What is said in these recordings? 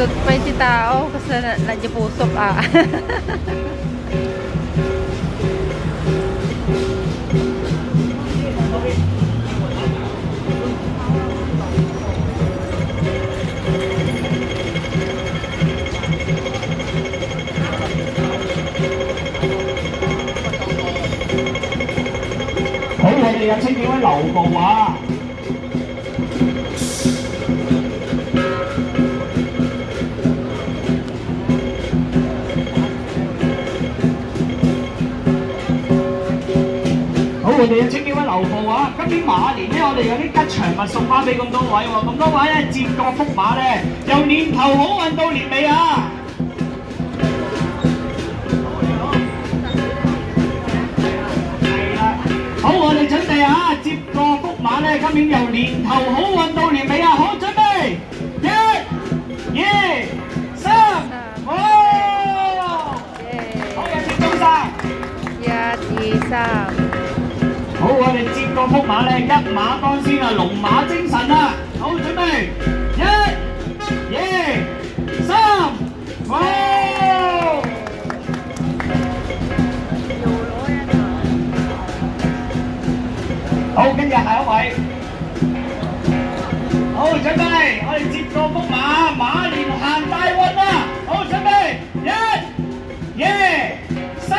pa si tao kasi nadipusok ah.好，我哋有清幾位留步啊！好，我哋有清幾位留步啊！今年馬年咧，我哋有啲吉祥物送翻俾咁多位喎，咁多位咧接個福馬咧，由年頭好運到年尾啊！好，我哋準備啊，接個福馬咧，今年由年頭好運到年尾啊！好，準備，一、二、三，好，好嘅，接中晒。1、2、3。好，我哋接個福馬咧，一馬當先啊，龍馬精神啊！好，準備，一、二、三，好。好，跟住下一位。好，準備，我哋接個福馬，馬年行大運啊！好，準備，一、二、三，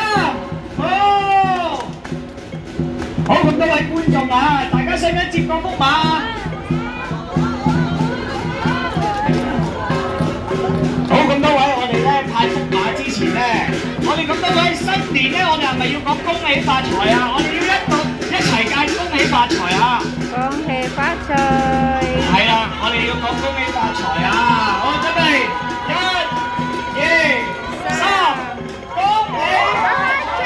好。好，咁多位觀眾啊，大家使唔使接個福馬？好，咁多位，我哋咧派福馬之前咧，我哋咁多位新年咧，我哋係咪要講恭喜發財啊？我哋要一齊嗌恭喜發財啊！恭喜發財！係啦，我哋要講恭喜發財啊！好，準備，一、二、三，恭喜發財！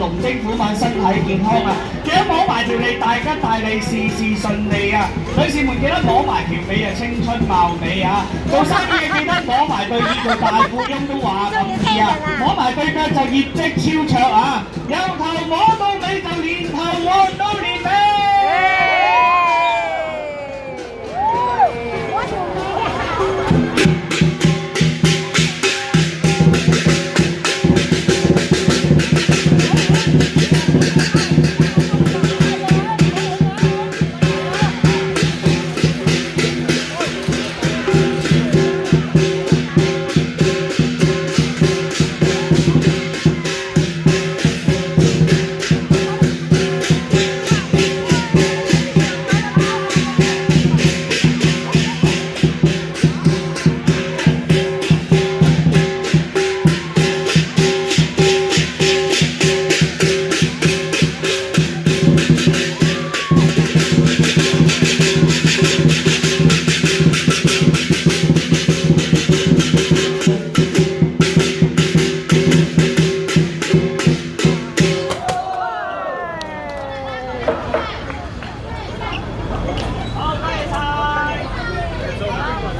龍精虎猛，身體健康啊！記得摸埋條脷，大吉大利，事事順利啊！女士們記得摸埋條尾啊，青春貌美啊！做生意嘅記得摸埋對耳，做大富翁都話咁易啊！摸埋對腳就業績超卓啊！由頭摸到尾就年頭旺到年尾。